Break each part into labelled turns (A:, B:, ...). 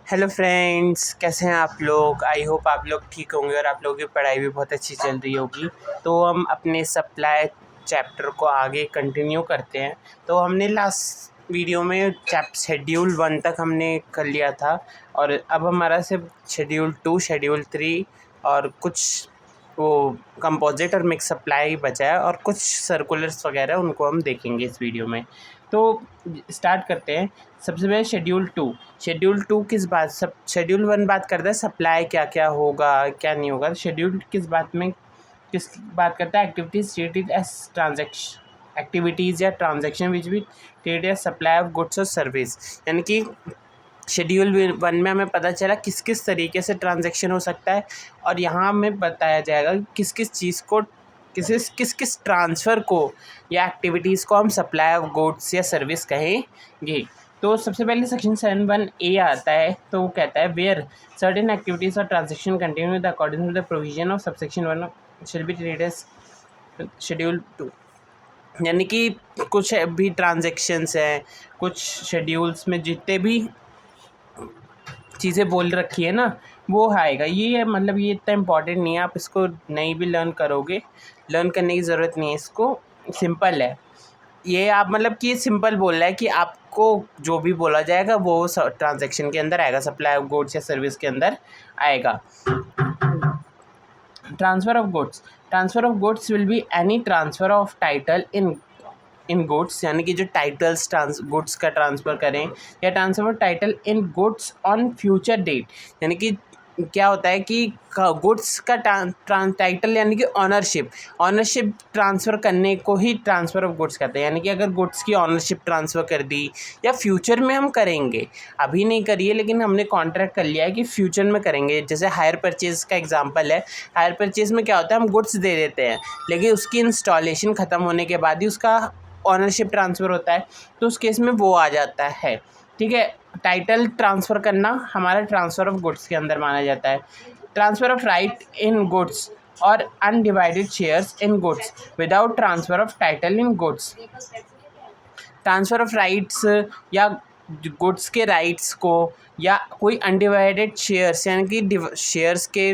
A: Hello friends, कैसे हैं आप लोग। आई होप आप लोग ठीक होंगे और आप लोगों की पढ़ाई भी बहुत अच्छी चल रही होगी। तो हम अपने सप्लाई चैप्टर को आगे कंटिन्यू करते हैं। तो हमने लास्ट वीडियो में शेड्यूल 1 तक हमने कर लिया था और अब हमारा सिर्फ शेड्यूल 2, शेड्यूल 3 और कुछ वो कंपोजिट और मिक्स सप्लाई बचा है और कुछ सर्कुलर्स वगैरह उनको हम देखेंगे इस वीडियो में। तो स्टार्ट करते हैं। सबसे पहले शेड्यूल 2 किस बात सब शेड्यूल 1 बात करता है सप्लाई क्या क्या होगा क्या नहीं होगा। शेड्यूल किस बात करता है activities treated as transaction activities या ट्रांजैक्शन विच भी treated as supply of goods और सर्विस। यानी कि शेड्यूल 1 में हमें पता चला किस किस तरीके से ट्रांजैक्शन हो सकता है और यहाँ हमें बताया जाएगा किस किस चीज़ को किस किस ट्रांसफ़र को या एक्टिविटीज़ को हम सप्लाई ऑफ गुड्स या सर्विस कहेंगे। तो सबसे पहले सेक्शन 7(1)(a) आता है। तो वो कहता है वेयर सर्टेन एक्टिविटीज़ और transaction continue with according to the provision of subsection 1 shall B treated as schedule 2। यानी कि कुछ भी ट्रांजेक्शन्स हैं, कुछ शेड्यूल्स में जितने भी चीज़ें बोल रखी है ना वो आएगा। ये मतलब ये इतना इम्पॉर्टेंट नहीं है, आप इसको नहीं भी लर्न करोगे, लर्न करने की ज़रूरत नहीं है। इसको सिंपल है ये, आप मतलब कि सिंपल बोल रहा है कि आपको जो भी बोला जाएगा वो ट्रांजैक्शन के अंदर आएगा, सप्लाई ऑफ गुड्स या सर्विस के अंदर आएगा। Transfer of goods will be any transfer of title in goods, यानी कि जो टाइटल्स गुड्स का ट्रांसफ़र करें या transfer title in goods on future date. यानी कि क्या होता है कि गुड्स का टाइटल यानी कि ऑनरशिप ट्रांसफ़र करने को ही ट्रांसफ़र ऑफ गुड्स कहते हैं। यानी कि अगर गुड्स की ऑनरशिप ट्रांसफ़र कर दी या फ्यूचर में हम करेंगे, अभी नहीं करिए लेकिन हमने कॉन्ट्रैक्ट कर लिया है कि फ्यूचर में करेंगे। जैसे हायर परचेज़ का एग्जांपल है। हायर परचेज़ में क्या होता है, हम गुड्स दे देते हैं लेकिन उसकी इंस्टॉलेशन ख़त्म होने के बाद ही उसका ऑनरशिप ट्रांसफ़र होता है, तो उस केस में वो आ जाता है। ठीक है, टाइटल ट्रांसफ़र करना हमारा ट्रांसफ़र ऑफ गुड्स के अंदर माना जाता है। Transfer of right in goods or undivided shares in goods without transfer of title in goods. Transfer of rights या गुड्स के राइट्स को या कोई अनडिवाइडेड शेयर्स यानी कि शेयर्स के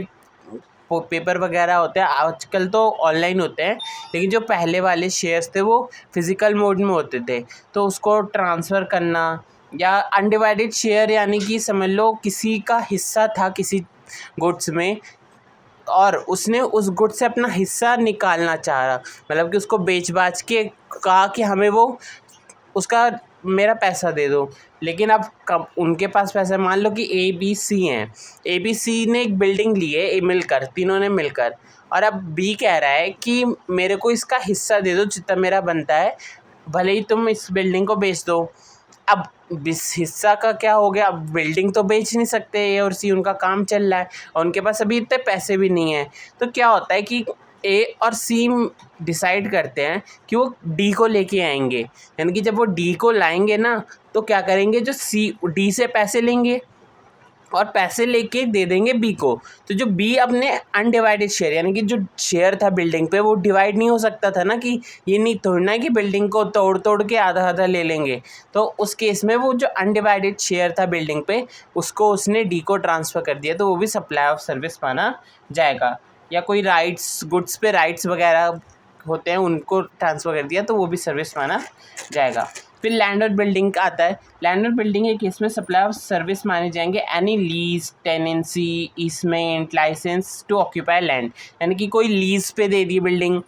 A: पेपर वगैरह होते हैं, आजकल तो ऑनलाइन होते हैं लेकिन जो पहले वाले शेयर्स थे वो फिज़िकल मोड में होते थे, तो उसको ट्रांसफ़र करना। या अनडिवाइडेड शेयर यानी कि समझ लो किसी का हिस्सा था किसी गुड्स में और उसने उस गुड्स से अपना हिस्सा निकालना चाहा, मतलब कि उसको बेच बाच के कहा कि हमें वो उसका मेरा पैसा दे दो। लेकिन अब कब उनके पास पैसा, मान लो कि ABC हैं, ABC ने एक बिल्डिंग ली है तीनों ने मिलकर, और अब B कह रहा है कि मेरे को इसका हिस्सा दे दो जितना मेरा बनता है, भले ही तुम इस बिल्डिंग को बेच दो। अब इस हिस्सा का क्या हो गया, अब बिल्डिंग तो बेच नहीं सकते, A और C उनका काम चल रहा है और उनके पास अभी इतने पैसे भी नहीं हैं। तो क्या होता है कि A और C डिसाइड करते हैं कि वो D को लेके आएंगे। यानी कि जब वो D को लाएंगे ना तो क्या करेंगे, जो D से पैसे लेंगे और पैसे लेके दे देंगे B को। तो जो B अपने अनडिवाइडेड शेयर यानी कि जो शेयर था बिल्डिंग पे वो डिवाइड नहीं हो सकता था ना, कि ये नहीं थोड़ना है कि बिल्डिंग को तोड़ तोड़ के आधा आधा ले लेंगे। तो उस केस में वो जो अनडिवाइडेड शेयर था बिल्डिंग पे उसको उसने D को ट्रांसफ़र कर दिया, तो वो भी सप्लाई ऑफ सर्विस माना जाएगा। या कोई राइट्स, गुड्स पे राइट्स वगैरह होते हैं उनको ट्रांसफ़र कर दिया तो वो भी सर्विस माना जाएगा। फिर लैंड और बिल्डिंग का आता है। लैंड और बिल्डिंग के केस में सप्लाई ऑफ सर्विस माने जाएंगे any lease, tenancy, easement, licence to occupy land. यानी कि कोई लीज पे दे दी बिल्डिंग,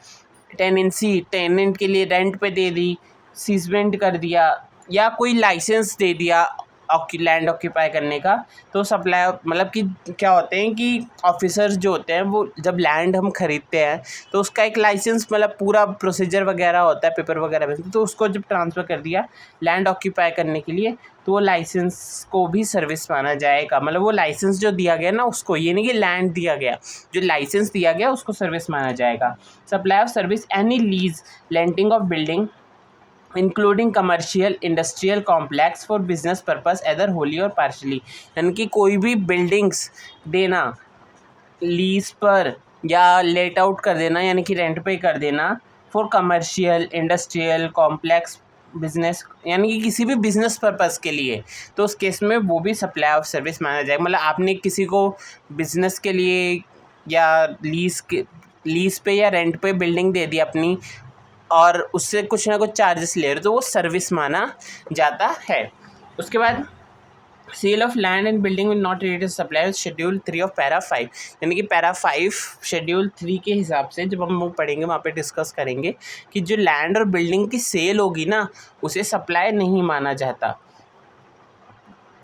A: टेनेंसी टेनेंट के लिए रेंट पे दे दी, सीजमेंट कर दिया, या कोई लाइसेंस दे दिया लैंड ऑक्यूपाई करने का। तो सप्लाई मतलब कि क्या होते हैं कि ऑफिसर्स जो होते हैं वो जब लैंड हम खरीदते हैं तो उसका एक लाइसेंस मतलब पूरा प्रोसीजर वगैरह होता है, पेपर वगैरह में, तो उसको जब ट्रांसफ़र कर दिया लैंड ऑक्यूपाई करने के लिए तो वो लाइसेंस को भी सर्विस माना जाएगा। मतलब वो लाइसेंस जो दिया गया ना उसको, ये नहीं कि लैंड दिया गया, जो लाइसेंस दिया गया उसको सर्विस माना जाएगा। Supply of service any lease letting of building including commercial industrial complex for business purpose either wholly or partially. यानी कि कोई भी बिल्डिंग्स देना लीज पर या लेट आउट कर देना यानी कि रेंट पे कर देना for commercial industrial complex, business यानी कि किसी भी बिजनेस पर्पज़ के लिए, तो उस केस में वो भी सप्लाई ऑफ सर्विस माना जाएगा। मतलब आपने किसी को बिजनेस के लिए या लीज़ पे या रेंट पे बिल्डिंग दे दी अपनी, और उससे कुछ ना कुछ चार्जेस ले रहे, तो वो सर्विस माना जाता है। उसके बाद sale of land and building will not related supply schedule 3 of para 5, यानी कि पैरा 5 शेड्यूल 3 के हिसाब से जब हम वो पढ़ेंगे वहाँ पे डिस्कस करेंगे कि जो लैंड और बिल्डिंग की सेल होगी ना, उसे सप्लाई नहीं माना जाता।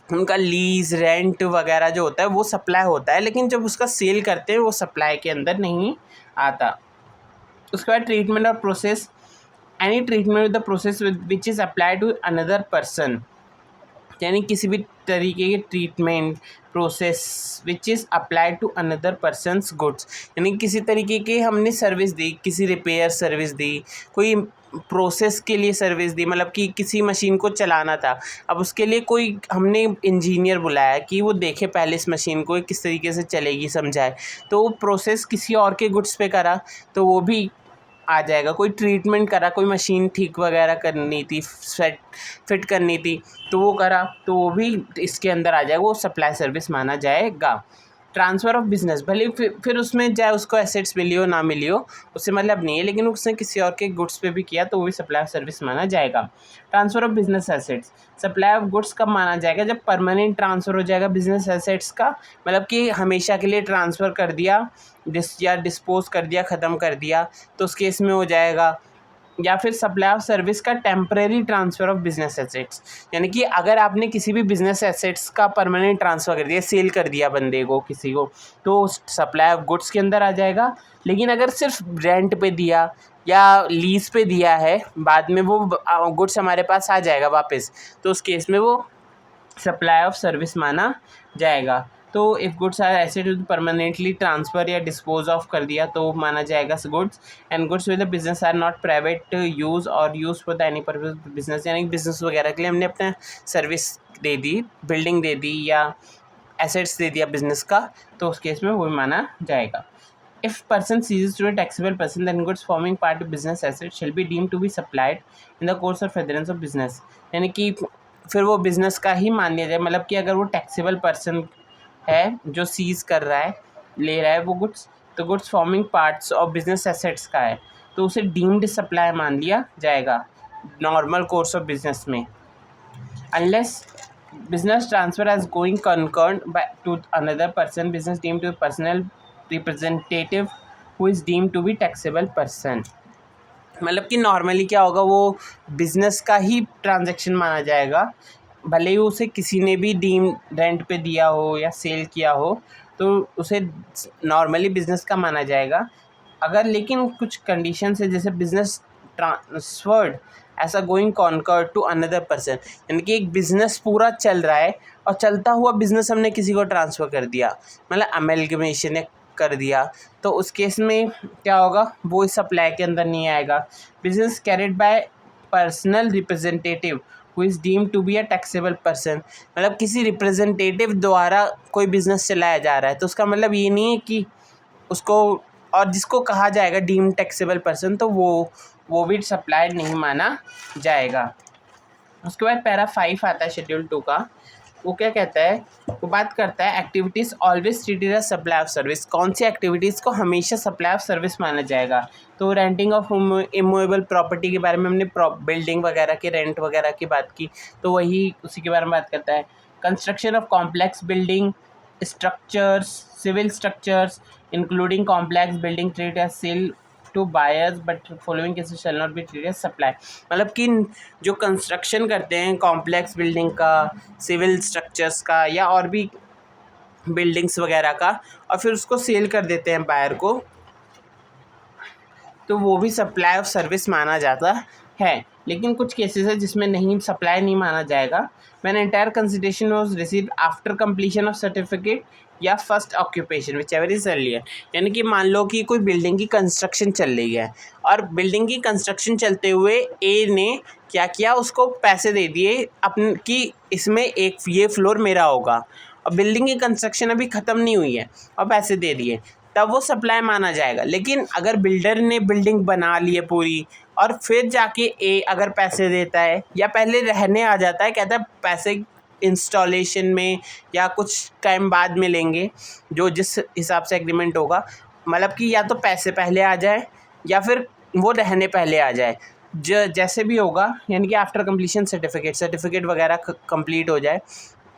A: उनका लीज रेंट वगैरह जो होता है वो सप्लाई होता है, लेकिन जब उसका सेल करते हैं वो सप्लाई के अंदर नहीं आता। उसके बाद ट्रीटमेंट और process, any treatment with the process which is apply to another person, यानी किसी भी तरीके के treatment process which is applied to another persons goods, यानी किसी तरीके की हमने सर्विस दी, किसी रिपेयर सर्विस दी, कोई प्रोसेस के लिए सर्विस दी, मतलब कि किसी मशीन को चलाना था, अब उसके लिए कोई हमने इंजीनियर बुलाया कि वो देखे पहले इस मशीन को किस तरीके से चलेगी, समझाए, तो वो प्रोसेस किसी और के गुड्स पे करा तो वो भी आ जाएगा। कोई ट्रीटमेंट करा, कोई मशीन ठीक वगैरह करनी थी, फिट करनी थी, तो वो करा तो वो भी इसके अंदर आ जाएगा, वो सप्लाई सर्विस माना जाएगा। ट्रांसफ़र ऑफ बिजनेस, भले फिर उसमें चाहे उसको एसेट्स मिली हो ना मिली हो उससे मतलब नहीं है, लेकिन उसने किसी और के गुड्स पे भी किया तो वो भी सप्लाई सर्विस माना जाएगा। Transfer of business assets, supply of goods कब माना जाएगा? जब परमानेंट ट्रांसफ़र हो जाएगा बिजनेस एसेट्स का, मतलब कि हमेशा के लिए ट्रांसफ़र कर दिया, या डिस्पोज कर दिया, ख़त्म कर दिया, तो उस केस में हो जाएगा। या फिर सप्लाई ऑफ सर्विस का temporary transfer of business assets, यानी कि अगर आपने किसी भी बिजनेस एसेट्स का परमानेंट ट्रांसफ़र कर दिया, सेल कर दिया बंदे को किसी को, तो सप्लाई ऑफ गुड्स के अंदर आ जाएगा। लेकिन अगर सिर्फ रेंट पे दिया या लीज़ पे दिया है, बाद में वो गुड्स हमारे पास आ जाएगा वापस, तो उस केस में वो सप्लाई ऑफ सर्विस माना जाएगा। तो if goods are asset permanently transfer या डिस्पोज ऑफ कर दिया तो माना जाएगा goods. And goods with the business are not private use or use for the any purpose business, यानी बिजनेस वगैरह के लिए हमने अपना सर्विस दे दी, बिल्डिंग दे दी या एसेट्स दे दिया बिजनेस का, तो उस केस में वो भी माना जाएगा। If person ceases to be a taxable person, then goods forming part of business asset shall be deemed to be supplied in the course of furtherance of business, यानी कि फिर वो बिज़नेस का ही मान लिया जाए। मतलब कि अगर वो टैक्सेबल पर्सन है जो सीज़ कर रहा है, ले रहा है वो गुड्स, तो goods forming parts of business assets का है, तो उसे डीम्ड सप्लाई मान लिया जाएगा नॉर्मल कोर्स ऑफ बिजनेस में। Unless business transfer as going concurrent to another person, business deemed to be personal representative who is deemed to be taxable person, मतलब कि नॉर्मली क्या होगा, वो बिज़नेस का ही ट्रांजैक्शन माना जाएगा, भले ही उसे किसी ने भी डीम रेंट पे दिया हो या सेल किया हो, तो उसे नॉर्मली बिज़नेस का माना जाएगा। अगर लेकिन कुछ कंडीशन है, जैसे बिज़नेस ट्रांसफर्ड ऐसा going concern to another person, यानी कि एक बिज़नेस पूरा चल रहा है और चलता हुआ बिज़नेस हमने किसी को ट्रांसफ़र कर दिया, मतलब अमेलगमेशन कर दिया, तो उस केस में क्या होगा, वो इस सप्लाई के अंदर नहीं आएगा। Business carried by personal representative who is deemed to be a taxable person, मतलब किसी रिप्रेजेंटेटिव द्वारा कोई बिज़नेस चलाया जा रहा है, तो उसका मतलब ये नहीं है कि उसको, और जिसको कहा जाएगा डीम्ड टैक्सेबल पर्सन, तो वो भी सप्लाई नहीं माना जाएगा। उसके बाद पैरा 5 आता है शेड्यूल 2 का, वो क्या कहता है, वो बात करता है activities always treated as supply of service, कौन सी एक्टिविटीज़ को हमेशा सप्लाई ऑफ सर्विस माना जाएगा। तो रेंटिंग ऑफ इमूवेबल प्रॉपर्टी के बारे में हमने बिल्डिंग वगैरह के रेंट वगैरह की बात की, तो वही उसी के बारे में बात करता है। Construction of complex building structures, civil structures including complex building treat as sale to buyers but following cases shall not be treated as supply, मतलब कि जो कंस्ट्रक्शन करते हैं कॉम्प्लेक्स बिल्डिंग का, सिविल स्ट्रक्चर्स का या और भी बिल्डिंग्स वगैरह का, और फिर उसको सेल कर देते हैं बायर को, तो वो भी सप्लाई ऑफ सर्विस माना जाता है। लेकिन कुछ केसेस है जिसमें नहीं, सप्लाई नहीं माना जाएगा। When entire consideration was received after completion of certificate या first occupation whichever is earlier, यानी कि मान लो कि कोई बिल्डिंग की कंस्ट्रक्शन चल रही है और बिल्डिंग की कंस्ट्रक्शन चलते हुए ए ने क्या किया, उसको पैसे दे दिए अपन कि इसमें एक ये फ्लोर मेरा होगा, और बिल्डिंग की कंस्ट्रक्शन अभी ख़त्म नहीं हुई है और पैसे दे दिए, तब वो सप्लाई माना जाएगा। लेकिन अगर बिल्डर ने बिल्डिंग बना ली है पूरी और फिर जाके ए अगर पैसे देता है या पहले रहने आ जाता है, कहता है पैसे इंस्टॉलेशन में या कुछ टाइम बाद मिलेंगे, जो जिस हिसाब से एग्रीमेंट होगा, मतलब कि या तो पैसे पहले आ जाए या फिर वो रहने पहले आ जाए, जैसे भी होगा, यानी कि आफ्टर कंप्लीशन सर्टिफिकेट वगैरह कंप्लीट हो जाए,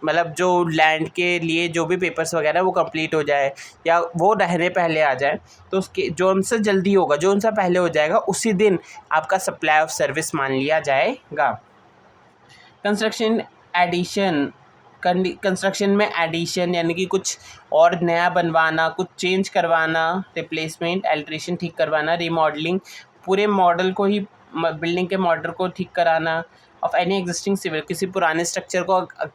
A: मतलब जो लैंड के लिए जो भी पेपर्स वगैरह वो कंप्लीट हो जाए या वो रहने पहले आ जाए, तो उसके जो उनसे जल्दी होगा, जो उनसे पहले हो जाएगा, उसी दिन आपका सप्लाई ऑफ सर्विस मान लिया जाएगा। कंस्ट्रक्शन एडिशन, कंस्ट्रक्शन में एडिशन यानी कि कुछ और नया बनवाना, कुछ चेंज करवाना, रिप्लेसमेंट, अल्ट्रेशन ठीक करवाना, रीमॉडलिंग, पूरे मॉडल को ही, बिल्डिंग के मॉडल को ठीक कराना, ऑफ एनी एग्जिस्टिंग सिविल, किसी पुराने स्ट्रक्चर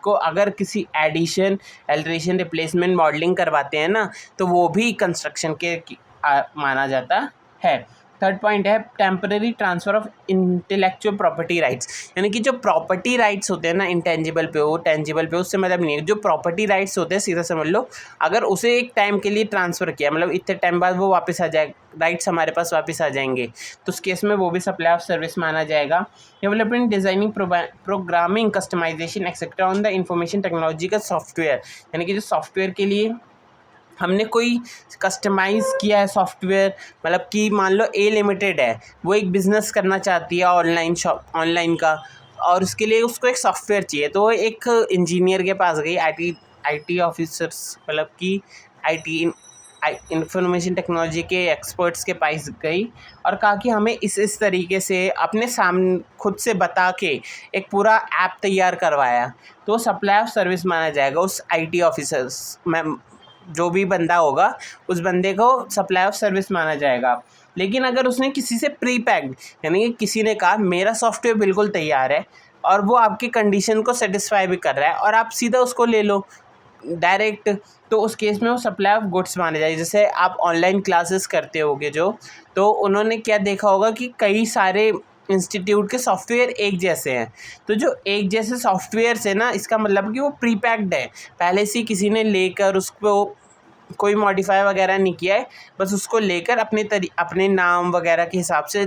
A: को अगर किसी एडिशन, अल्ट्रेशन, रिप्लेसमेंट, मॉडलिंग करवाते हैं ना, तो वो भी कंस्ट्रक्शन के माना जाता है। थर्ड पॉइंट है temporary transfer of intellectual property rights, यानी कि जो प्रॉपर्टी राइट्स होते हैं ना, इंटेंजिबल पे हो टेंजिबल पे, उससे मतलब नहीं है, जो प्रॉपर्टी राइट्स होते हैं सीधा समझ लो, अगर उसे एक टाइम के लिए ट्रांसफ़र किया, मतलब इतने टाइम बाद वो वापस आ जाए, राइट्स हमारे पास वापस आ जाएंगे, तो उस केस में वो भी सप्लाई ऑफ सर्विस माना जाएगा। Development, designing, programming, customisation etcetera on the information technology का सॉफ्टवेयर, यानी कि जो सॉफ्टवेयर के लिए हमने कोई कस्टमाइज़ किया है सॉफ्टवेयर, मतलब कि मान लो ए लिमिटेड है, वो एक बिज़नेस करना चाहती है ऑनलाइन का, और उसके लिए उसको एक सॉफ्टवेयर चाहिए, तो वो एक इंजीनियर के पास गई, आईटी ऑफिसर्स, मतलब कि आईटी इंफॉर्मेशन टेक्नोलॉजी के एक्सपर्ट्स के पास गई और कहा कि हमें इस तरीके से अपने सामने खुद से बता के एक पूरा ऐप तैयार करवाया, तो सप्लाई ऑफ सर्विस माना जाएगा उस आईटी ऑफिसर्स में, जो भी बंदा होगा उस बंदे को सप्लाई ऑफ सर्विस माना जाएगा। लेकिन अगर उसने किसी से प्री पैक्ड, यानी कि किसी ने कहा मेरा सॉफ्टवेयर बिल्कुल तैयार है और वो आपकी कंडीशन को सेटिस्फाई भी कर रहा है और आप सीधा उसको ले लो डायरेक्ट, तो उस केस में वो सप्लाई ऑफ गुड्स माने जाए। जैसे आप ऑनलाइन क्लासेस करते होगे जो, तो उन्होंने क्या देखा होगा कि कई सारे इंस्टीट्यूट के सॉफ्टवेयर एक जैसे हैं, तो जो एक जैसे सॉफ्टवेयर से ना, इसका मतलब कि वो प्री पैक्ड है, पहले से किसी ने लेकर उसको कोई मॉडिफाई वगैरह नहीं किया है, बस उसको लेकर अपने नाम वगैरह के हिसाब से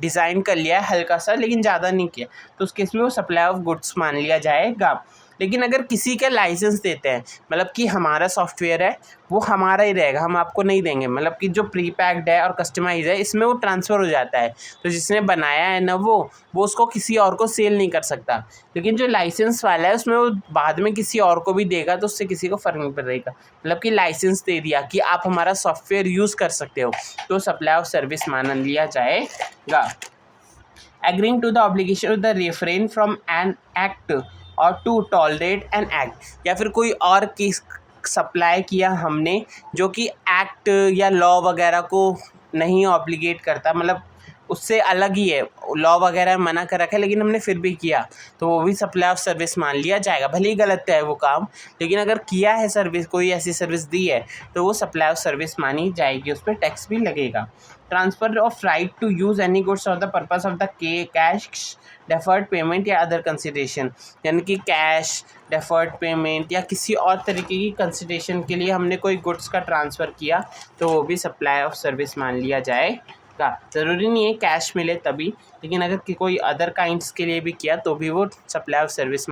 A: डिज़ाइन कर लिया है हल्का सा, लेकिन ज़्यादा नहीं किया, तो उस केस में वो सप्लाई ऑफ गुड्स मान लिया जाएगा। लेकिन अगर किसी का लाइसेंस देते हैं, मतलब कि हमारा सॉफ्टवेयर है वो हमारा ही रहेगा, हम आपको नहीं देंगे, मतलब कि जो प्री पैक्ड है और कस्टमाइज है इसमें वो ट्रांसफ़र हो जाता है, तो जिसने बनाया है ना वो उसको किसी और को सेल नहीं कर सकता। लेकिन जो लाइसेंस वाला है उसमें वो बाद में किसी और को भी देगा, तो उससे किसी को फ़र्क नहीं पड़ेगा, मतलब कि लाइसेंस दे दिया कि आप हमारा सॉफ्टवेयर यूज़ कर सकते हो, तो सप्लाई ऑफ सर्विस मान लिया जाएगा। Agreeing to the obligation of the refrain from an act or to tolerate an act, या फिर कोई और केस सप्लाई किया हमने जो कि एक्ट या लॉ वगैरह को नहीं ऑब्लिगेट करता, मतलब उससे अलग ही है, लॉ वगैरह मना कर रखा है लेकिन हमने फिर भी किया, तो वो भी सप्लाई ऑफ सर्विस मान लिया जाएगा, भले ही गलत है वो काम, लेकिन अगर किया है सर्विस, कोई ऐसी सर्विस दी है, तो वो सप्लाई ऑफ सर्विस मानी जाएगी, उस पर टैक्स भी लगेगा। Transfer of right to use any goods for the purpose of the cash deferred payment या अदर कंसिडरेशन, यानी कि कैश डेफर्ड पेमेंट या किसी और तरीके की कंसिडरेशन के लिए हमने कोई गुड्स का ट्रांसफ़र किया, तो वो भी सप्लाई ऑफ सर्विस मान लिया जाएगा। ज़रूरी नहीं है कैश मिले तभी, लेकिन अगर कोई अदर काइंड्स के लिए भी किया तो भी वो सप्लाई ऑफ सर्विस।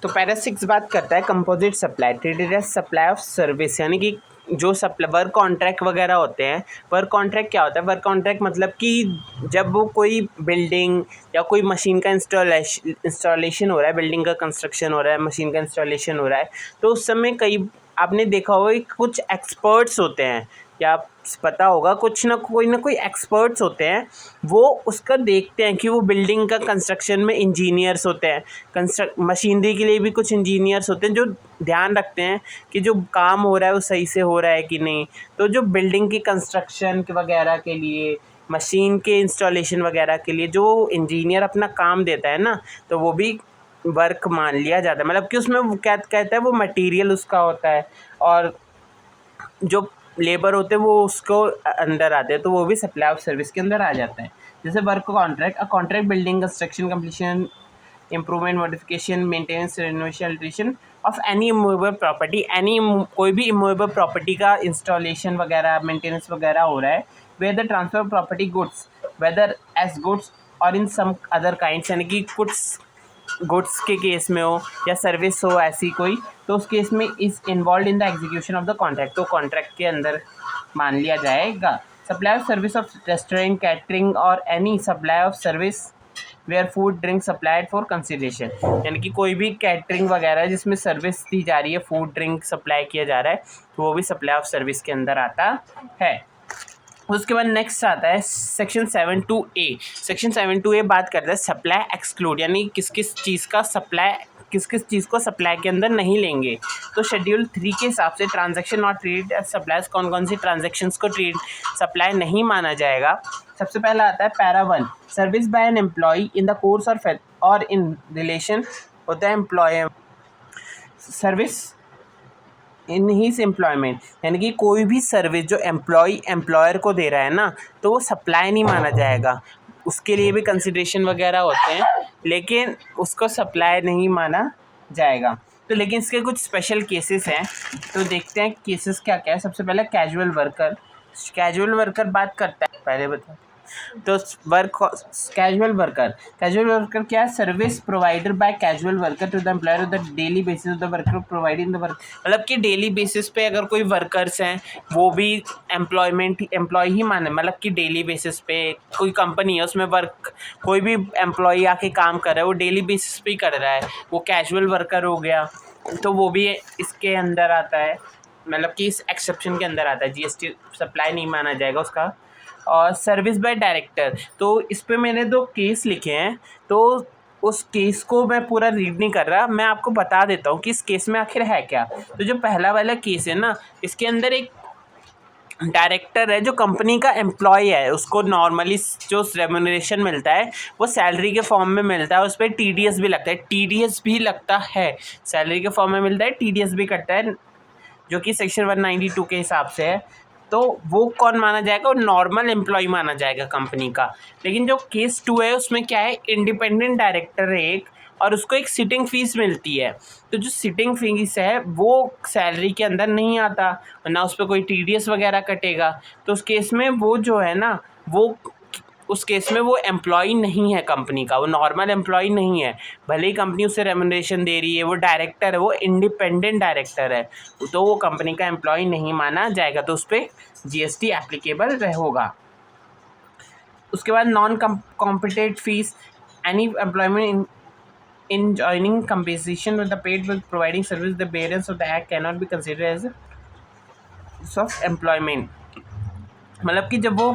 A: तो पैरा 6 बात करता है composite supply, treated as supply of service, यानी कि जो सप्लाई वर्क कॉन्ट्रैक्ट वगैरह होते हैं। वर्क कॉन्ट्रैक्ट क्या होता है? वर्क कॉन्ट्रैक्ट मतलब कि जब वो कोई बिल्डिंग या कोई मशीन का इंस्टॉलेशन हो रहा है, बिल्डिंग का कंस्ट्रक्शन हो रहा है, मशीन का इंस्टॉलेशन हो रहा है, तो उस समय कई आपने देखा होगा कि कुछ एक्सपर्ट्स होते हैं, या पता होगा कुछ ना कोई एक्सपर्ट्स होते हैं, वो उसका देखते हैं कि वो बिल्डिंग का कंस्ट्रक्शन में इंजीनियर्स होते हैं, मशीनरी के लिए भी कुछ इंजीनियर्स होते हैं जो ध्यान रखते हैं कि जो काम हो रहा है वो सही से हो रहा है कि नहीं। तो जो बिल्डिंग की कंस्ट्रक्शन वगैरह के लिए, मशीन के इंस्टॉलेशन वगैरह के लिए जो इंजीनियर अपना काम देता है ना, तो वो भी वर्क मान लिया जाता है, मतलब कि उसमें वो क्या कहता है, वो मटेरियल उसका होता है और जो लेबर होते हैं वो उसको अंदर आते हैं, तो वो भी सप्लाई ऑफ सर्विस के अंदर आ जाता है। जैसे work contract, a contract building construction completion improvement modification maintenance renovation alteration of any immovable property, कोई भी इमूवेबल प्रॉपर्टी का इंस्टॉलेशन वगैरह मेंटेनेंस वगैरह हो रहा है, where the transfer of property goods, whether as goods और इन सम अदर काइंड्स, यानी कि कुछ गुड्स के केस में हो या सर्विस हो ऐसी कोई, तो उस केस में is involve in the execution of the contract, तो कॉन्ट्रैक्ट के अंदर मान लिया जाएगा। Supply of service of restaurant, catering or any supply of service where food drink supplied for consideration, यानी कि कोई भी कैटरिंग वगैरह जिसमें सर्विस दी जा रही है, फूड ड्रिंक सप्लाई किया जा रहा है, तो वो भी सप्लाई ऑफ सर्विस के अंदर आता है। उसके बाद नेक्स्ट आता है सेक्शन 7(2)A। सेक्शन 7(2)A बात करता है सप्लाई एक्सक्लूड, यानी किस किस चीज़ का सप्लाई, किस किस चीज़ को सप्लाई के अंदर नहीं लेंगे। तो शेड्यूल 3 के हिसाब से transaction not treated as supplies, कौन कौन सी ट्रांजैक्शंस को सप्लाई नहीं माना जाएगा। सबसे पहला आता है para 1, service by an employee in the course और इन रिलेशन होता है employee service in his employment, यानी कि कोई भी सर्विस जो एम्प्लॉयर को दे रहा है ना, तो वो सप्लाई नहीं माना जाएगा। उसके लिए भी कंसिडरेशन वगैरह होते हैं, लेकिन उसको सप्लाई नहीं माना जाएगा। तो लेकिन इसके कुछ स्पेशल केसेस हैं, तो देखते हैं केसेस क्या क्या है। सबसे पहले कैजुअल वर्कर बात करता है, पहले बता। तो कैजुअल वर्कर क्या है, service provider by casual worker to the employer the daily basis of the worker providing the work, मतलब कि डेली बेसिस पे अगर कोई वर्कर्स हैं वो भी एम्प्लॉय ही माने, मतलब कि डेली बेसिस पे कोई कंपनी है उसमें वर्क कोई भी एम्प्लॉय आके काम कर रहा है, वो डेली बेसिस पे ही कर रहा है, वो कैजुअल वर्कर हो गया, तो वो भी इसके अंदर आता है, मतलब कि इस एक्सेप्शन के अंदर आता है। जीएसटी सप्लाई नहीं माना जाएगा उसका। और सर्विस बाय डायरेक्टर, तो इस पे मैंने 2 केस लिखे हैं, तो उस केस को मैं पूरा रीड नहीं कर रहा, मैं आपको बता देता हूँ कि इस केस में आखिर है क्या। तो जो पहला वाला केस है ना, इसके अंदर एक डायरेक्टर है जो कंपनी का एम्प्लॉय है, उसको नॉर्मली जो रेम्यूनरेशन मिलता है वो सैलरी के फॉर्म में मिलता है, उस पर टीडीएस भी लगता है, सैलरी के फॉर्म में मिलता है, टीडीएस भी कटता है, जो कि सेक्शन 192 के हिसाब से है। तो वो कौन माना जाएगा, वो नॉर्मल एम्प्लॉय माना जाएगा कंपनी का। लेकिन जो केस 2 है उसमें क्या है, इंडिपेंडेंट डायरेक्टर है एक, और उसको एक सिटिंग फीस मिलती है, तो जो सिटिंग फीस है वो सैलरी के अंदर नहीं आता, ना उस पर कोई टीडीएस वगैरह कटेगा। तो उस केस में वो जो है ना, वो उस केस में वो एम्प्लॉय नहीं है कंपनी का, वो नॉर्मल एम्प्लॉय नहीं है, भले ही कंपनी उसे रेम्यूनरेशन दे रही है, वो डायरेक्टर है, वो इंडिपेंडेंट डायरेक्टर है, तो वो कंपनी का एम्प्लॉय नहीं माना जाएगा, तो उस पर जीएसटी एप्लीकेबल होगा। उसके बाद non competent fees, any employment in joining compensation with the paid with providing service, the bearance of the act cannot be considered as a of employment, मतलब कि जब वो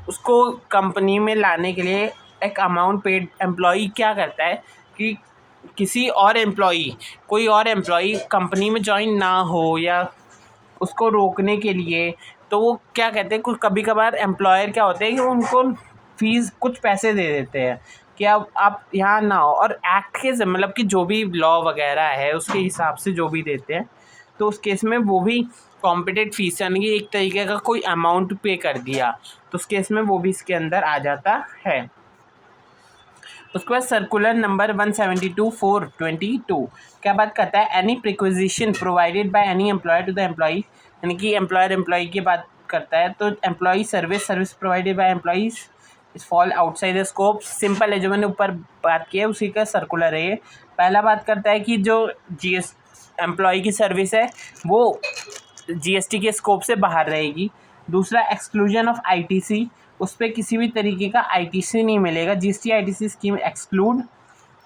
A: उसको कंपनी में लाने के लिए एक अमाउंट पेड, एम्प्लॉई क्या करता है कि किसी और कोई और एम्प्लॉई कंपनी में ज्वाइन ना हो या उसको रोकने के लिए, तो वो क्या कहते हैं, कुछ कभी कभार एम्प्लॉयर क्या होते हैं कि उनको फीस कुछ पैसे दे देते हैं कि अब आप यहाँ ना हो, और एक्ट के मतलब कि जो भी लॉ वगैरह है उसके हिसाब से जो भी देते हैं, तो उस केस में वो भी कॉम्पिटेंट फीस, यानी कि एक तरीके का कोई अमाउंट पे कर दिया, तो उस केस में वो भी इसके अंदर आ जाता है। उसके बाद सर्कुलर नंबर 172/4/22 क्या बात करता है, any perquisition provided by any employer to the employee, यानी कि एम्प्लॉय की बात करता है, तो employee service provided by employees fall outside the scope, simple है, जो मैंने ऊपर बात की है उसी का सर्कुलर है ये। पहला बात करता है कि जो एम्प्लॉय की सर्विस है वो जीएसटी के स्कोप से बाहर रहेगी। दूसरा, एक्सक्लूजन ऑफ आईटीसी, उस पर किसी भी तरीके का आईटीसी नहीं मिलेगा, GST ITC scheme exclude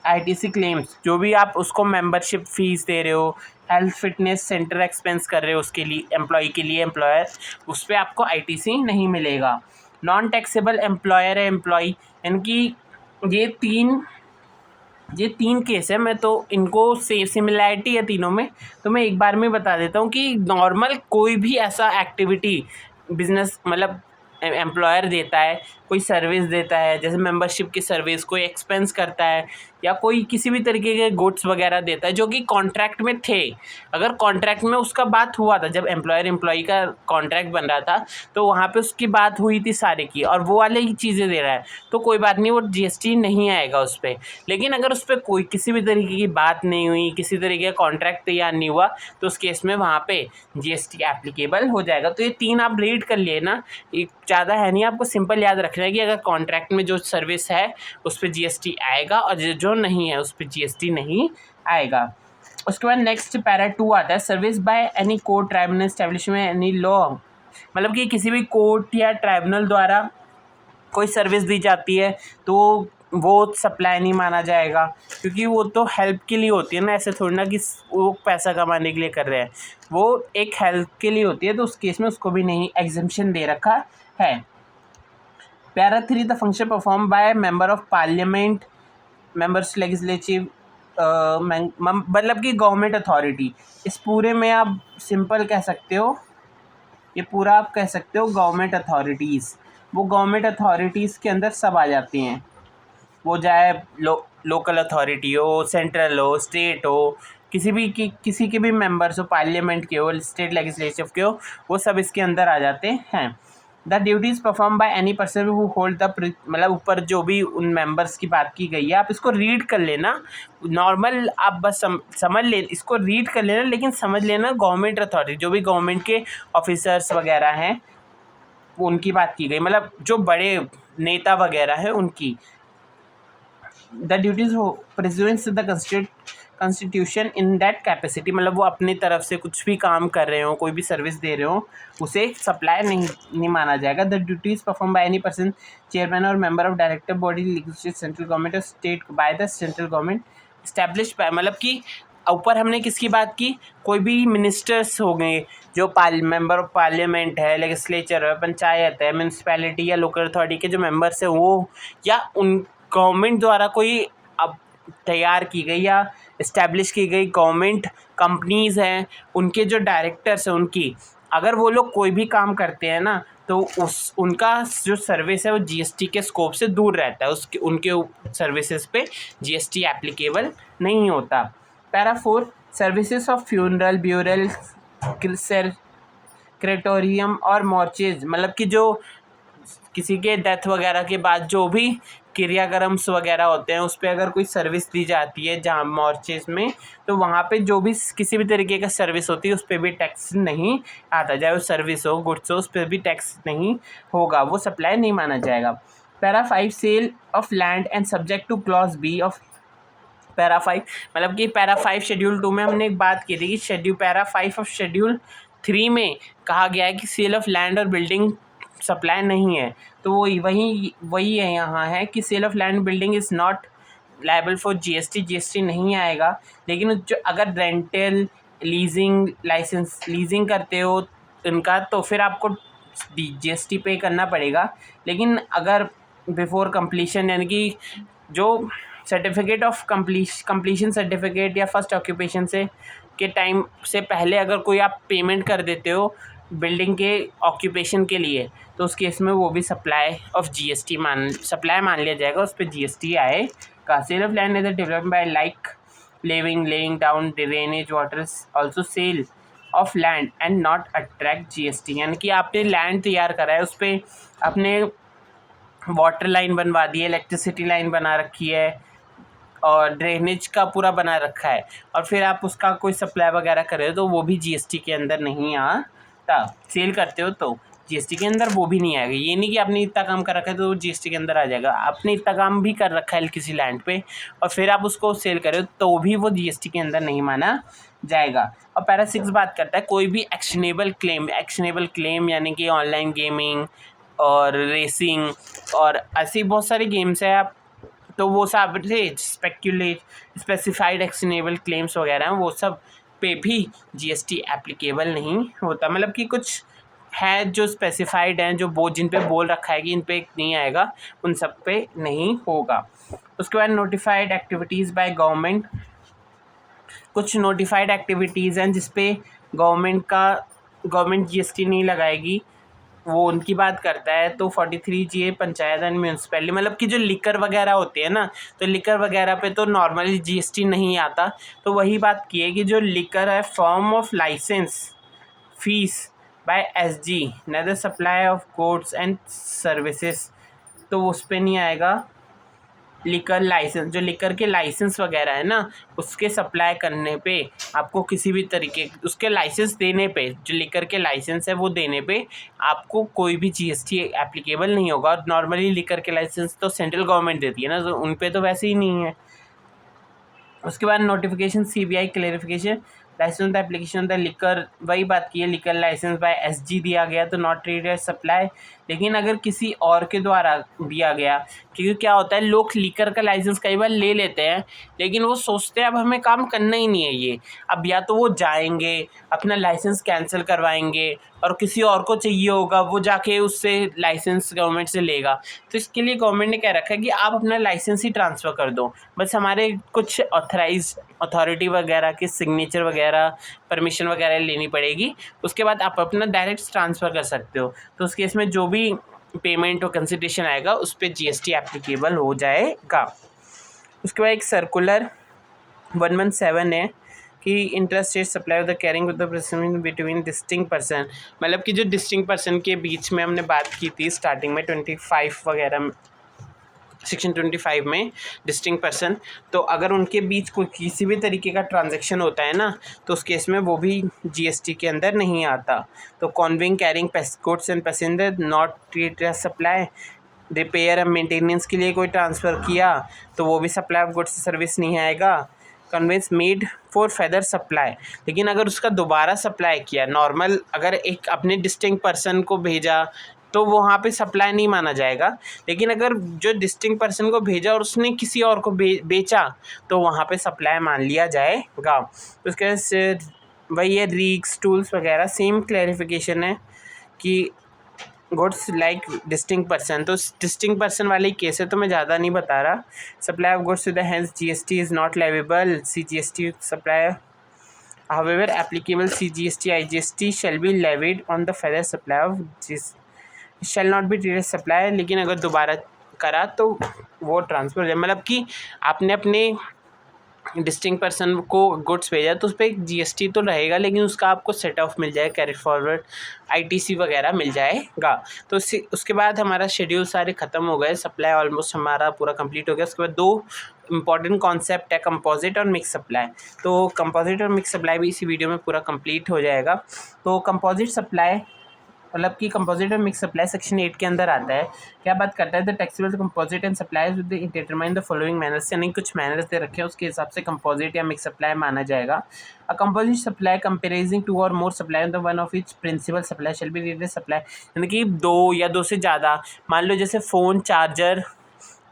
A: ITC claims, जो भी आप उसको मेंबरशिप फीस दे रहे हो, हेल्थ फिटनेस सेंटर एक्सपेंस कर रहे हो उसके लिए एम्प्लॉयर, उस पर आपको आईटीसी नहीं मिलेगा। नॉन टैक्सेबल एम्प्लॉयर है एम्प्लॉय, यानी कि ये तीन केस है, मैं तो इनको सिमिलैरिटी है तीनों में, तो मैं एक बार में बता देता हूँ कि नॉर्मल कोई भी ऐसा एक्टिविटी बिजनेस मतलब एम्प्लॉयर देता है, कोई सर्विस देता है, जैसे मेंबरशिप की सर्विस, कोई एक्सपेंस करता है, या कोई किसी भी तरीके के गुड्स वगैरह देता है जो कि कॉन्ट्रैक्ट में थे, अगर कॉन्ट्रैक्ट में उसका बात हुआ था, जब एम्प्लॉयर एम्प्लॉई का कॉन्ट्रैक्ट बन रहा था तो वहाँ पे उसकी बात हुई थी सारे की, और वो वाले ही चीज़ें दे रहा है तो कोई बात नहीं, वो जीएसटी नहीं आएगा उस पर। लेकिन अगर उस पर कोई किसी भी तरीके की बात नहीं हुई, किसी तरीके का कॉन्ट्रैक्ट तैयार नहीं हुआ, तो उस केस में वहाँ पे जीएसटी एप्लीकेबल हो जाएगा। तो ये 3 आप रीड कर लिए ना, एक ज़्यादा है नहीं, आपको सिंपल याद रखना है कि अगर कॉन्ट्रैक्ट में जो सर्विस है उस पर जीएसटी आएगा और जो नहीं है उस पर जीएसटी नहीं आएगा। उसके बाद नेक्स्ट पैरा 2 आता है, service by any court tribunal establishment any law, मतलब कि किसी भी कोर्ट या ट्राइब्यूनल द्वारा कोई सर्विस दी जाती है तो वो सप्लाई नहीं माना जाएगा, क्योंकि वो तो हेल्प के लिए होती है ना, ऐसे थोड़ी ना कि वो पैसा कमाने के लिए कर रहे हैं, वो एक हेल्प के लिए होती है, तो उस केस में उसको भी नहीं एग्जम्पशन दे रखा है। Para 3, the function perform by member of parliament, members legislative, मतलब कि गवर्नमेंट अथॉरिटी। इस पूरे में आप सिंपल कह सकते हो, ये पूरा आप कह सकते हो गवर्नमेंट अथॉरिटीज़, वो गवर्नमेंट अथॉरिटीज़ के अंदर सब आ जाती हैं, वो चाहे लोकल अथॉरिटी हो, सेंट्रल हो, स्टेट हो, किसी के भी मेंबर्स हो, पार्लियामेंट के हो, स्टेट लेजिस्लेटिव के हो, वो सब इसके अंदर आ जाते हैं। The duties perform by any person who hold the, मतलब ऊपर जो भी उन मेंबर्स की बात की गई है आप इसको रीड कर लेना, नॉर्मल आप बस समझ ले, इसको रीड कर लेना, लेकिन समझ लेना गवर्नमेंट अथॉरिटी, जो भी गवर्नमेंट के ऑफिसर्स वगैरह हैं उनकी बात की गई, मतलब जो बड़े नेता वगैरह हैं उनकी। The duties who pursuance the constitution in that capacity, मतलब वो अपनी तरफ से कुछ भी काम कर रहे हो, कोई भी सर्विस दे रहे हो, उसे सप्लाई नहीं माना जाएगा। The duties perform by any person, chairman or member of director body legislative central government or state by the central government establish by, मतलब कि ऊपर हमने किसकी बात की, कोई भी मिनिस्टर्स हो गए जो मेंबर ऑफ पार्लियामेंट है, लेजिस्लेचर है, पंचायत है, म्यूनसिपैलिटी या लोकल अथॉरिटी के जो मेंबर्स हैं वो, या उन गवर्नमेंट द्वारा कोई अब तैयार की गई या इस्टेब्लिश की गई गवर्नमेंट कंपनीज़ हैं, उनके जो डायरेक्टर्स हैं उनकी, अगर वो लोग कोई भी काम करते हैं ना तो उनका जो सर्विस है वो जीएसटी के स्कोप से दूर रहता है, उसके उनके सर्विसेज पे जीएसटी एप्लीकेबल नहीं होता। Para 4, services of funeral burial crematorium or mortuaries, मतलब कि जो किसी के डेथ वगैरह के बाद जो भी क्रियाक्रम्स वगैरह होते हैं उस पर अगर कोई सर्विस दी जाती है जहाँ मॉर्चेज में, तो वहाँ पे जो भी किसी भी तरीके का सर्विस होती है उस पर भी टैक्स नहीं आता, चाहे वो सर्विस हो गुड्स हो, उस पर भी टैक्स नहीं होगा, वो सप्लाई नहीं माना जाएगा। Para 5, sale of land and subject to clause B of para 5, मतलब कि पैरा 5 शेड्यूल 2 में हमने एक बात की थी कि पैरा 5 ऑफ शेड्यूल 3 में कहा गया है कि सेल ऑफ लैंड और बिल्डिंग सप्लाई नहीं है, तो वो वही है यहाँ है कि sale of land building is not liable for GST नहीं आएगा। लेकिन जो अगर रेंटल, लीजिंग, लाइसेंस लीजिंग करते हो इनका, तो फिर आपको जीएसटी पे करना पड़ेगा। लेकिन अगर बिफोर कंप्लीशन, यानी कि जो सर्टिफिकेट ऑफ कंप्लीशन सर्टिफिकेट या फर्स्ट ऑक्यूपेशन से के टाइम से पहले अगर कोई आप पेमेंट कर देते हो बिल्डिंग के ऑक्यूपेशन के लिए, तो उस केस में वो भी सप्लाई मान लिया जाएगा, उस पर जीएसटी आएगा। Sale of land is developed by like laying down drainage water, also sale of land and not attract GST, यानी कि आपने लैंड तैयार करा है, उस पर आपने वाटर लाइन बनवा दी है, इलेक्ट्रिसिटी लाइन बना रखी है और ड्रेनेज का पूरा बना रखा है, और फिर आप उसका कोई सप्लाई वगैरह कर रहे हो तो वो भी जीएसटी के अंदर नहीं आता। सेल करते हो तो जीएसटी के अंदर वो भी नहीं आएगा। ये नहीं कि आपने इतना काम कर रखा है तो जीएसटी के अंदर आ जाएगा, आपने इतना काम भी कर रखा है किसी लैंड पे और फिर आप उसको सेल करो तो भी वो जीएसटी के अंदर नहीं माना जाएगा। और पैरा 6 बात करता है कोई भी एक्शनेबल क्लेम यानी कि ऑनलाइन गेमिंग और रेसिंग और ऐसी बहुत सारी गेम्स है, आप तो वो सब स्पेसिफाइड एक्शनेबल क्लेम्स वगैरह हैं, वो सब पे भी जीएसटी एप्लीकेबल नहीं होता। मतलब कि कुछ है जो स्पेसिफाइड हैं, जो जिन पे बोल रखा है कि इन पे नहीं आएगा, उन सब पे नहीं होगा। उसके बाद नोटिफाइड एक्टिविटीज़ बाय गवर्नमेंट, कुछ नोटिफाइड एक्टिविटीज़ हैं जिस पे गवर्नमेंट जीएसटी नहीं लगाएगी, वो उनकी बात करता है तो 43 पंचायत एंड म्यूनसिपैलिटी, मतलब कि जो लिकर वगैरह होती है ना, तो लिकर वगैरह पे तो नॉर्मली जीएसटी नहीं आता। तो वही बात की है कि जो लिकर है form of license fees by SG neither supply of goods and services, तो उस पर नहीं आएगा। लिकर लाइसेंस, जो लिकर के लाइसेंस वगैरह है ना, उसके सप्लाई करने पे आपको किसी भी तरीके, उसके लाइसेंस देने पे, जो लिकर के लाइसेंस है वो देने पे आपको कोई भी जीएसटी एप्लीकेबल नहीं होगा। और नॉर्मली लिकर के लाइसेंस तो सेंट्रल गवर्नमेंट देती है ना, तो उन पे तो वैसे ही नहीं है। उसके बाद notification CBI clarification license application the liquor, वही बात की है, लिकर लाइसेंस बाय एसजी दिया गया तो नॉट ट्रीटेड एज सप्लाई। लेकिन अगर किसी और के द्वारा दिया गया, क्योंकि क्या होता है लोग लिकर का लाइसेंस कई बार ले लेते हैं, लेकिन वो सोचते हैं अब हमें काम करना ही नहीं है ये, अब या तो वो जाएंगे अपना लाइसेंस कैंसिल करवाएंगे और किसी और को चाहिए होगा, वो जाके उससे लाइसेंस गवर्नमेंट से लेगा। तो इसके लिए गवर्नमेंट ने कह रखा है कि आप अपना लाइसेंस ही ट्रांसफ़र कर दो, बस हमारे कुछ ऑथराइज अथॉरिटी वगैरह के सिग्नेचर वगैरह परमिशन वगैरह लेनी पड़ेगी, उसके बाद आप अपना डायरेक्ट ट्रांसफ़र कर सकते हो। तो उस केस में जो भी पेमेंट और कंसिडरेशन आएगा उस पर जीएसटी एप्लीकेबल हो जाएगा। उसके बाद एक सर्कुलर 117 है कि interest rate supply of the carrying with the president between distinct person, मतलब कि जो डिस्टिंक्ट पर्सन के बीच में हमने बात की थी स्टार्टिंग में 25 वगैरह सेक्शन 25 में डिस्टिंक्ट पर्सन, तो अगर उनके बीच कोई किसी भी तरीके का ट्रांजैक्शन होता है ना, तो उस केस में वो भी जीएसटी के अंदर नहीं आता। तो conveying carrying goods and passenger not treated as supply, repair और मेंटेनेंस के लिए कोई ट्रांसफ़र किया तो वो भी सप्लाई ऑफ गुड्स सर्विस नहीं आएगा। Conveyance made for further supply, लेकिन अगर उसका दोबारा सप्लाई किया, नॉर्मल अगर एक अपने डिस्टिंक्ट पर्सन को भेजा तो वहाँ पे सप्लाई नहीं माना जाएगा, लेकिन अगर जो डिस्टिंक्ट पर्सन को भेजा और उसने किसी और को बेचा तो वहाँ पे सप्लाई मान लिया जाएगा। उसके वही है रिक्स टूल्स वगैरह, सेम क्लैरिफिकेशन है कि गुड्स लाइक डिस्टिंक्ट पर्सन, तो डिस्टिंक्ट पर्सन वाले केस है तो मैं ज़्यादा नहीं बता रहा। Supply of goods with hence GST is not leviable CGST supply, however applicable CGST IGST shall be levied on the further supply of shall not be treated supply, लेकिन अगर दोबारा करा तो वो ट्रांसफ़र हो जाए, मतलब कि आपने अपने डिस्टिंक्ट पर्सन को गुड्स भेजा तो उस पर एक जीएसटी तो रहेगा, लेकिन उसका आपको सेट ऑफ मिल जाए, कैरी फॉरवर्ड आईटीसी वगैरह मिल जाएगा। तो उसके बाद हमारा शेड्यूल सारे ख़त्म हो गए, सप्लाई ऑलमोस्ट हमारा पूरा कंप्लीट हो गया। उसके बाद दो इंपॉर्टेंट कॉन्सेप्ट है कंपोजिट और मिक्स सप्लाई, तो कंपोजिट और मिक्स सप्लाई भी इसी वीडियो में पूरा कंप्लीट हो जाएगा। तो कंपोजिट सप्लाई मतलब कि कंपोजिट और मिक्स सप्लाई सेक्शन 8 के अंदर आता है। क्या बात करता है, the taxable composite and supplies with determine the following manners, यानी कुछ मैनर्स दे रखे हैं, उसके हिसाब से कंपोजिट या मिक्स सप्लाई माना जाएगा। A composite supply comprising two or more supply the one of each principal supply shall be rated supply, यानी कि दो या दो से ज़्यादा, मान लो जैसे फ़ोन चार्जर,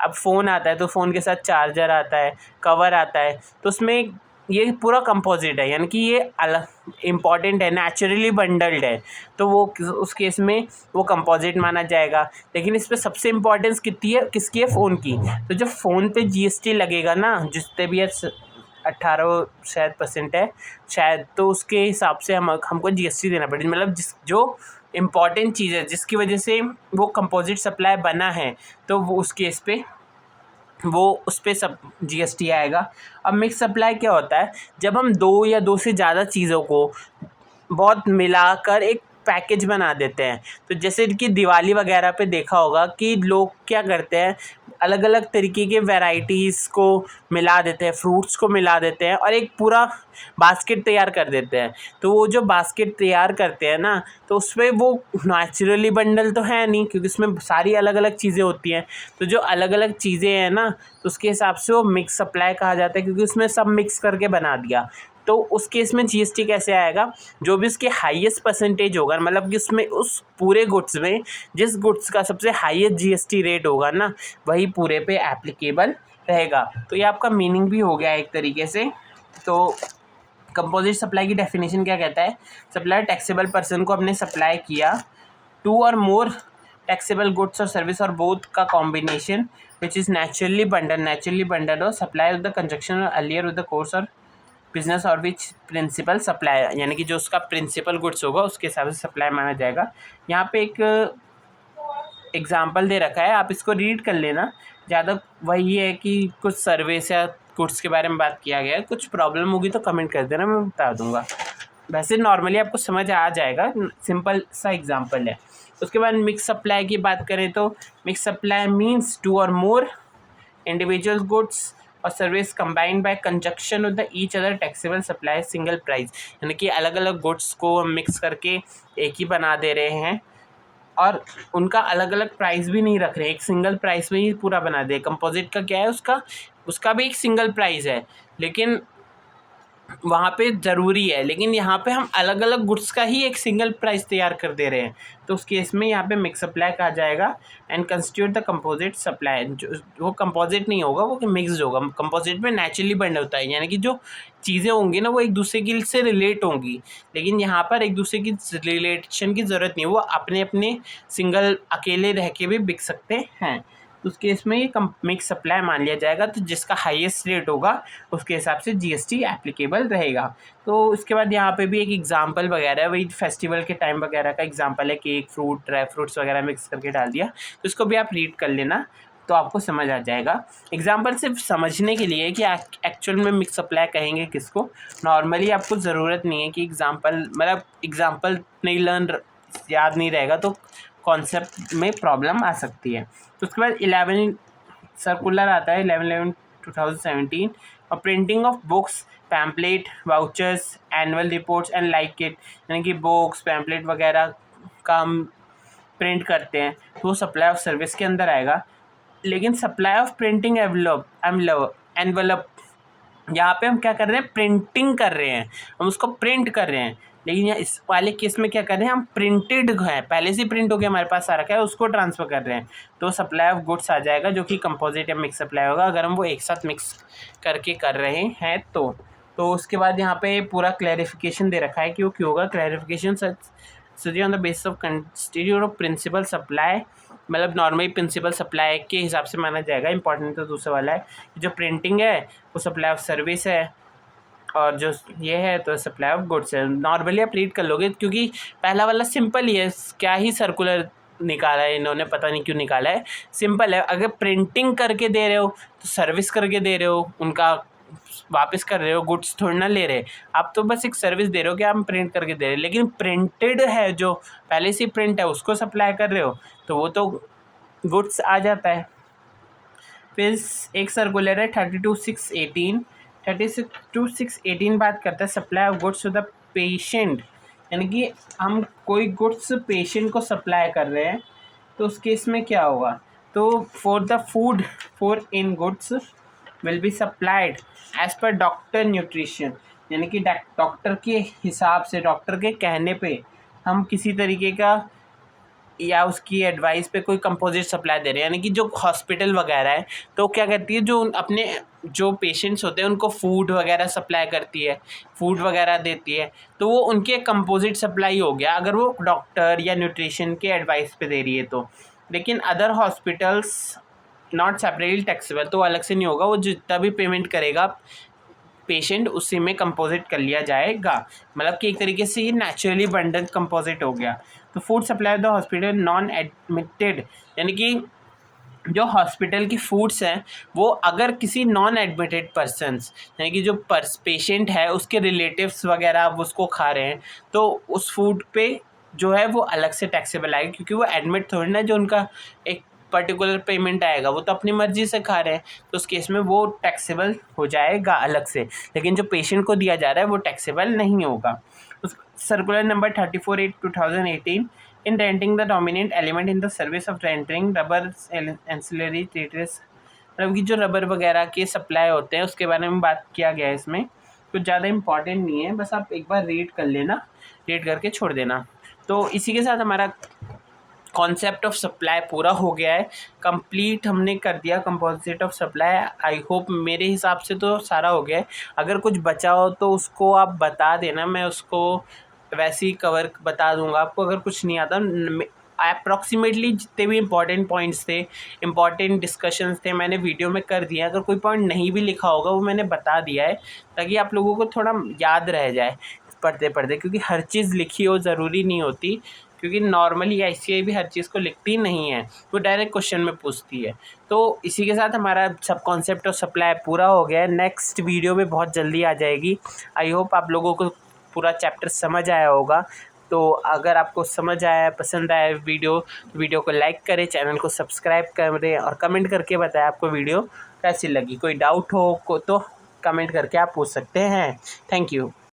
A: अब फ़ोन आता है तो फ़ोन के साथ चार्जर आता है, कवर आता है, तो उसमें ये पूरा कंपोजिट है, यानी कि ये अलग इम्पॉर्टेंट है, नेचुरली बंडल्ड है, तो वो उस केस में वो कंपोजिट माना जाएगा। लेकिन इस पर सबसे इम्पोर्टेंस कितनी है, किसकी है, फ़ोन की। तो जब फ़ोन पे जीएसटी लगेगा ना, जितने भी 18 शायद % है शायद, तो उसके हिसाब से हमको जीएसटी देना पड़ेगा, मतलब जो इम्पॉर्टेंट चीज़ है जिसकी वजह से वो कंपोजिट सप्लाई बना है, तो वो उस केस पे वो उस पर सब जीएसटी आएगा। अब मिक्स सप्लाई क्या होता है, जब हम दो या दो से ज़्यादा चीज़ों को बहुत मिलाकर एक पैकेज बना देते हैं। तो जैसे कि दिवाली वगैरह पे देखा होगा कि लोग क्या करते हैं, अलग अलग तरीके के वैरायटीज़ को मिला देते हैं, फ्रूट्स को मिला देते हैं और एक पूरा बास्केट तैयार कर देते हैं। तो वो जो बास्केट तैयार करते हैं ना, तो उसमें वो नेचुरली बंडल तो है नहीं, क्योंकि उसमें सारी अलग अलग चीज़ें होती हैं। तो जो अलग अलग चीज़ें हैं ना, तो उसके हिसाब से वो मिक्स सप्लाई कहा जाता है, क्योंकि उसमें सब मिक्स करके बना दिया। तो उस केस में जीएसटी कैसे आएगा, जो भी उसके हाईएस्ट % होगा, मतलब कि उसमें उस पूरे गुड्स में जिस गुड्स का सबसे हाईएस्ट जीएसटी रेट होगा ना, वही पूरे पे एप्लीकेबल रहेगा। तो ये आपका मीनिंग भी हो गया एक तरीके से। तो कंपोजिट सप्लाई की डेफिनेशन क्या कहता है, सप्लाई टैक्सेबल पर्सन को अपने सप्लाई किया to or more taxable goods और सर्विस और बोथ का combination which is naturally bundle और सप्लाई विद द कंजक्शन और अर्लियर विद द कोर्स और बिजनेस और विच प्रिंसिपल सप्लाई, यानी कि जो उसका प्रिंसिपल गुड्स होगा उसके हिसाब से सप्लाई माना जाएगा। यहाँ पे एक एग्जाम्पल दे रखा है, आप इसको रीड कर लेना। ज़्यादा वही है कि कुछ सर्विस या गुड्स के बारे में बात किया गया है, कुछ प्रॉब्लम होगी तो कमेंट कर देना, मैं बता दूंगा। वैसे नॉर्मली आपको समझ आ जाएगा, सिंपल सा एग्जांपल है। उसके बाद मिक्स सप्लाई की बात करें तो मिक्स सप्लाई मीन्स 2 और मोर इंडिविजुअल गुड्स और service combined by conjunction with the each other taxable supply single price, यानी कि अलग अलग गुड्स को हम मिक्स करके एक ही बना दे रहे हैं और उनका अलग अलग प्राइस भी नहीं रख रहे, एक सिंगल प्राइस में ही पूरा बना दे। कंपोजिट का क्या है, उसका भी एक सिंगल प्राइस है, लेकिन वहाँ पे ज़रूरी है, लेकिन यहाँ पे हम अलग अलग गुड्स का ही एक सिंगल प्राइस तैयार कर दे रहे हैं, तो उस केस में यहाँ पे मिक्स सप्लाई कहा जाएगा। And constitute the composite supply, जो वो कंपोजिट नहीं होगा, वो मिक्सड होगा। कंपोजिट में नेचुरली बंड होता है, यानी कि जो चीज़ें होंगी ना वो एक दूसरे की से रिलेट होंगी, लेकिन यहाँ पर एक दूसरे की रिलेशन की ज़रूरत नहीं है, वो अपने अपने सिंगल अकेले रह के भी बिक सकते हैं। तो उस केस में ये मिक्स सप्लाई मान लिया जाएगा, तो जिसका हाईएस्ट रेट होगा उसके हिसाब से जीएसटी एप्लीकेबल रहेगा। तो उसके बाद यहाँ पे भी एक एग्जांपल वगैरह है, वही फेस्टिवल के टाइम वगैरह का एग्जांपल है, केक, फ्रूट, ड्राई फ्रूट्स वगैरह मिक्स करके डाल दिया, तो इसको भी आप रीड कर लेना तो आपको समझ आ जाएगा। एग्जाम्पल सिर्फ समझने के लिए कि एक्चुअल में मिक्स सप्लाई कहेंगे किसको, नॉर्मली आपको ज़रूरत नहीं है कि एग्जाम्पल नहीं याद नहीं रहेगा तो कॉन्सेप्ट में प्रॉब्लम आ सकती है। तो उसके बाद 11 सर्कुलर आता है 11/11/2017 और printing of books, pamphlet, vouchers, annual reports and like it, यानी कि बुक्स, पैम्पलेट वगैरह का हम प्रिंट करते हैं तो वो सप्लाई ऑफ सर्विस के अंदर आएगा। लेकिन सप्लाई ऑफ प्रिंटिंग एनवलप, यहाँ पे हम क्या कर रहे हैं, प्रिंटिंग कर रहे हैं, हम उसको प्रिंट कर रहे हैं, लेकिन यहाँ इस वाले केस में क्या कर रहे हैं, हम प्रिंटेड है, पहले से प्रिंट हो गया हमारे पास आ रखा है, उसको ट्रांसफ़र कर रहे हैं, तो सप्लाई ऑफ गुड्स आ जाएगा, जो कि कंपोजिट या मिक्स सप्लाई होगा अगर हम वो एक साथ मिक्स करके कर रहे हैं तो उसके बाद यहाँ पे पूरा क्लैरिफिकेशन दे रखा है कि वो क्यों होगा। Clarification such on the basis of constitute of principal supply, मतलब नॉर्मली प्रिंसिपल सप्लाई के हिसाब से माना जाएगा। इंपॉर्टेंट तो दूसरा वाला है, जो प्रिंटिंग है वो सप्लाई ऑफ सर्विस है, और जो ये है तो सप्लाई ऑफ गुड्स है। नॉर्मली आप रीड कर लोगे क्योंकि पहला वाला सिंपल ही है, क्या ही सर्कुलर निकाला है इन्होंने, पता नहीं क्यों निकाला है, सिंपल है। अगर प्रिंटिंग करके दे रहे हो तो सर्विस करके दे रहे हो, उनका वापस कर रहे हो, गुड्स थोड़ी ना ले रहे, आप तो बस एक सर्विस दे रहे हो कि आप प्रिंट करके दे रहे हो। लेकिन प्रिंटेड है, जो पहले से प्रिंट है उसको सप्लाई कर रहे हो तो वो तो गुड्स आ जाता है। फिर एक सर्कुलर है 32/6/18 बात करता है supply of goods to the patient, यानी कि हम कोई गुड्स पेशेंट को सप्लाई कर रहे हैं तो उस केस में क्या होगा, तो for the food for in goods will be supplied as per doctor nutrition, यानी कि डॉक्टर के हिसाब से, डॉक्टर के कहने पे हम किसी तरीके का या उसकी एडवाइस पे कोई कंपोजिट सप्लाई दे रहे हैं। यानी कि जो हॉस्पिटल वगैरह है तो क्या करती है, जो अपने जो पेशेंट्स होते हैं उनको फूड वगैरह सप्लाई करती है, फूड वगैरह देती है, तो वो उनके कंपोजिट सप्लाई हो गया अगर वो डॉक्टर या न्यूट्रिशन के एडवाइस पे दे रही है तो। लेकिन other hospitals not separately taxable, तो अलग से नहीं होगा, वो जितना भी पेमेंट करेगा पेशेंट उसी में कंपोजिट कर लिया जाएगा, मतलब कि एक तरीके से ये नेचुरली बंडल कंपोजिट हो गया। तो food supply of the hospital non admitted, यानी कि जो हॉस्पिटल की फूड्स हैं वो अगर किसी नॉन एडमिटेड पर्सनस, यानी कि जो पेशेंट है उसके रिलेटिव्स वगैरह अब उसको खा रहे हैं तो उस फूड पे जो है वो अलग से टैक्सेबल आएगा, क्योंकि वो एडमिट थोड़ी ना, जो उनका एक पर्टिकुलर पेमेंट आएगा वो तो अपनी मर्जी से खा रहे हैं, तो उस केस में वो टैक्सेबल हो जाएगा अलग से, लेकिन जो पेशेंट को दिया जा रहा है वो टैक्सेबल नहीं होगा। Circular number 34/8/2018 in renting the dominant element in the service of rendering rubber ancillary treatise, मतलब कि जो रबर वगैरह के सप्लाई होते हैं उसके बारे में बात किया गया है। इसमें कुछ ज़्यादा इंपॉर्टेंट नहीं है, बस आप एक बार रीड कर लेना, रीड करके छोड़ देना। तो इसी के साथ हमारा कॉन्सेप्ट ऑफ सप्लाई पूरा हो गया है, कंप्लीट हमने कर दिया composite of supply. I hope मेरे हिसाब से तो सारा हो गया है, अगर कुछ बचा हो तो उसको आप बता देना, मैं उसको वैसे ही कवर बता दूंगा आपको। अगर कुछ नहीं आता अप्रॉक्सीमेटली जितने भी इंपॉर्टेंट पॉइंट्स थे, इंपॉर्टेंट डिस्कशंस थे, मैंने वीडियो में कर दिया। अगर कोई पॉइंट नहीं भी लिखा होगा वो मैंने बता दिया है, ताकि आप लोगों को थोड़ा याद रह जाए पढ़ते पढ़ते, क्योंकि हर चीज़ लिखी हो ज़रूरी नहीं होती, क्योंकि नॉर्मली ICAI भी हर चीज़ को लिखती नहीं है, वो डायरेक्ट क्वेश्चन में पूछती है। तो इसी के साथ हमारा सब कॉन्सेप्ट ऑफ सप्लाई पूरा हो गया है। नेक्स्ट वीडियो में बहुत जल्दी आ जाएगी। आई होप आप लोगों को पूरा चैप्टर समझ आया होगा। तो अगर आपको समझ आया, पसंद आया वीडियो को लाइक करें, चैनल को सब्सक्राइब करें और कमेंट करके बताएं आपको वीडियो कैसी लगी। कोई डाउट हो तो कमेंट करके आप पूछ सकते हैं। Thank you.